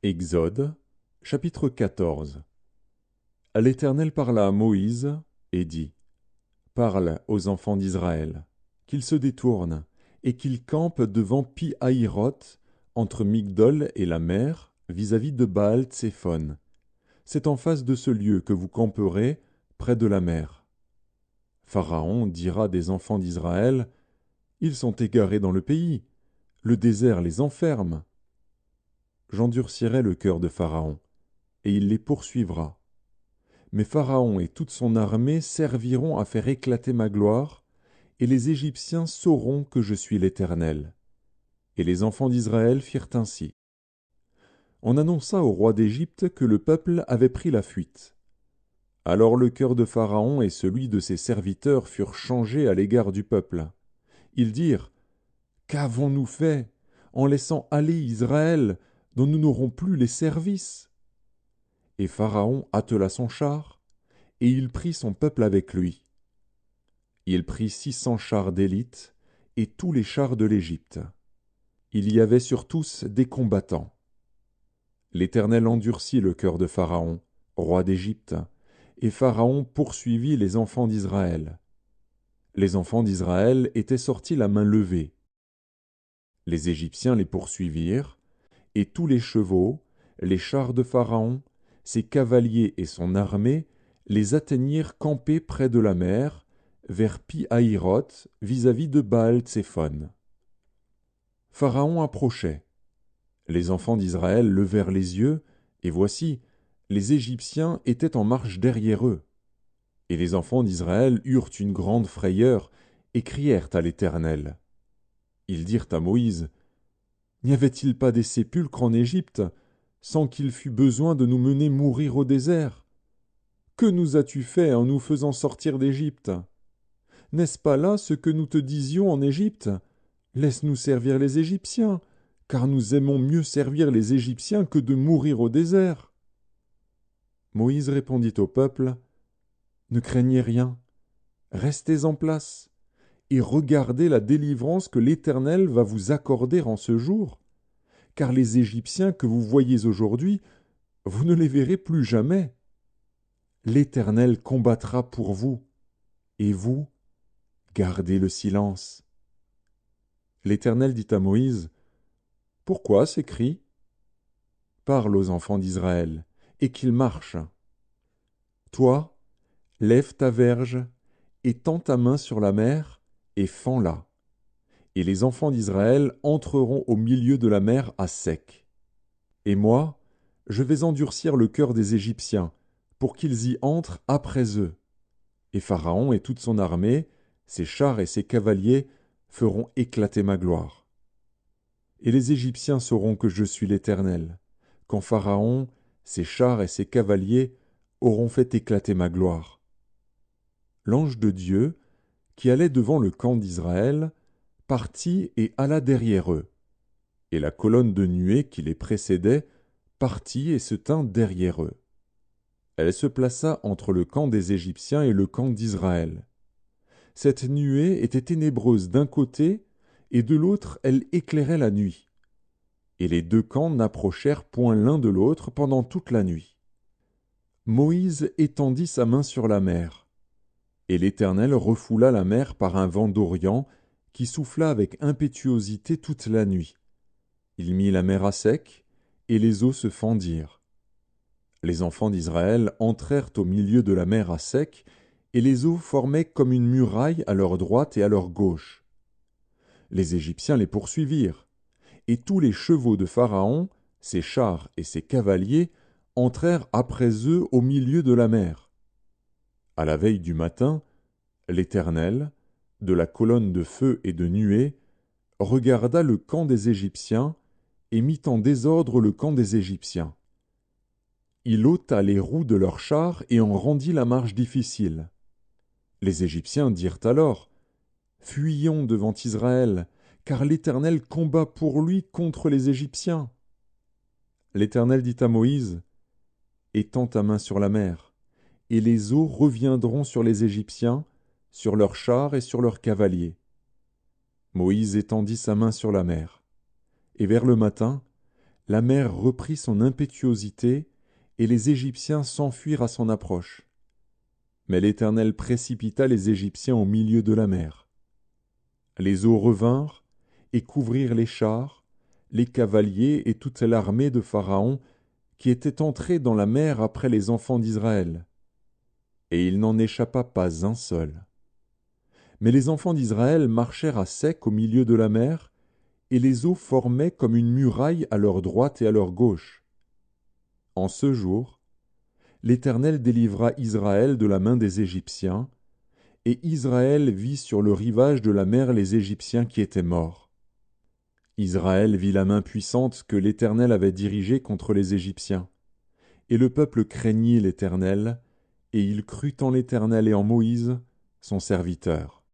Exode, chapitre 14. L'Éternel parla à Moïse et dit : Parle aux enfants d'Israël, qu'ils se détournent, et qu'ils campent devant Pi-Hahiroth, entre Migdol et la mer, vis-à-vis de Baal-Tséphon. C'est en face de ce lieu que vous camperez, près de la mer. Pharaon dira des enfants d'Israël : Ils sont égarés dans le pays, le désert les enferme. J'endurcirai le cœur de Pharaon, et il les poursuivra. Mais Pharaon et toute son armée serviront à faire éclater ma gloire, et les Égyptiens sauront que je suis l'Éternel. Et les enfants d'Israël firent ainsi. On annonça au roi d'Égypte que le peuple avait pris la fuite. Alors le cœur de Pharaon et celui de ses serviteurs furent changés à l'égard du peuple. Ils dirent : Qu'avons-nous fait en laissant aller Israël, dont nous n'aurons plus les services ? Et Pharaon attela son char, et il prit son peuple avec lui. Il prit 600 chars d'élite, et tous les chars de l'Égypte. Il y avait sur tous des combattants. L'Éternel endurcit le cœur de Pharaon, roi d'Égypte, et Pharaon poursuivit les enfants d'Israël. Les enfants d'Israël étaient sortis la main levée. Les Égyptiens les poursuivirent, et tous les chevaux, les chars de Pharaon, ses cavaliers et son armée les atteignirent campés près de la mer, vers Pi-Hahiroth, vis-à-vis de Baal-Tséphon. Pharaon approchait. Les enfants d'Israël levèrent les yeux, et voici, les Égyptiens étaient en marche derrière eux. Et les enfants d'Israël eurent une grande frayeur, et crièrent à l'Éternel. Ils dirent à Moïse : N'y avait-il pas des sépulcres en Égypte, sans qu'il fût besoin de nous mener mourir au désert ? Que nous as-tu fait en nous faisant sortir d'Égypte ? N'est-ce pas là ce que nous te disions en Égypte ? Laisse-nous servir les Égyptiens, car nous aimons mieux servir les Égyptiens que de mourir au désert. Moïse répondit au peuple : Ne craignez rien, restez en place, et regardez la délivrance que l'Éternel va vous accorder en ce jour, car les Égyptiens que vous voyez aujourd'hui, vous ne les verrez plus jamais. L'Éternel combattra pour vous, et vous, gardez le silence. L'Éternel dit à Moïse : Pourquoi ces cris ? Parle aux enfants d'Israël, et qu'ils marchent. Toi, lève ta verge, et tends ta main sur la mer, et fends-la. Et les enfants d'Israël entreront au milieu de la mer à sec. Et moi, je vais endurcir le cœur des Égyptiens, pour qu'ils y entrent après eux. Et Pharaon et toute son armée, ses chars et ses cavaliers, feront éclater ma gloire. Et les Égyptiens sauront que je suis l'Éternel, quand Pharaon, ses chars et ses cavaliers auront fait éclater ma gloire. L'ange de Dieu, qui allait devant le camp d'Israël, partit et alla derrière eux. Et la colonne de nuée qui les précédait partit et se tint derrière eux. Elle se plaça entre le camp des Égyptiens et le camp d'Israël. Cette nuée était ténébreuse d'un côté, et de l'autre elle éclairait la nuit. Et les deux camps n'approchèrent point l'un de l'autre pendant toute la nuit. Moïse étendit sa main sur la mer, et l'Éternel refoula la mer par un vent d'Orient qui souffla avec impétuosité toute la nuit. Il mit la mer à sec, et les eaux se fendirent. Les enfants d'Israël entrèrent au milieu de la mer à sec, et les eaux formaient comme une muraille à leur droite et à leur gauche. Les Égyptiens les poursuivirent, et tous les chevaux de Pharaon, ses chars et ses cavaliers, entrèrent après eux au milieu de la mer. À la veille du matin, l'Éternel, de la colonne de feu et de nuée, regarda le camp des Égyptiens et mit en désordre le camp des Égyptiens. Il ôta les roues de leurs chars et en rendit la marche difficile. Les Égyptiens dirent alors : Fuyons devant Israël, car l'Éternel combat pour lui contre les Égyptiens. L'Éternel dit à Moïse : Étends ta main sur la mer, et les eaux reviendront sur les Égyptiens, sur leurs chars et sur leurs cavaliers. Moïse étendit sa main sur la mer, et vers le matin, la mer reprit son impétuosité, et les Égyptiens s'enfuirent à son approche. Mais l'Éternel précipita les Égyptiens au milieu de la mer. Les eaux revinrent et couvrirent les chars, les cavaliers et toute l'armée de Pharaon qui était entrée dans la mer après les enfants d'Israël. Et il n'en échappa pas un seul. Mais les enfants d'Israël marchèrent à sec au milieu de la mer, et les eaux formaient comme une muraille à leur droite et à leur gauche. En ce jour, l'Éternel délivra Israël de la main des Égyptiens, et Israël vit sur le rivage de la mer les Égyptiens qui étaient morts. Israël vit la main puissante que l'Éternel avait dirigée contre les Égyptiens. Et le peuple craignit l'Éternel, et il crut en l'Éternel et en Moïse, son serviteur.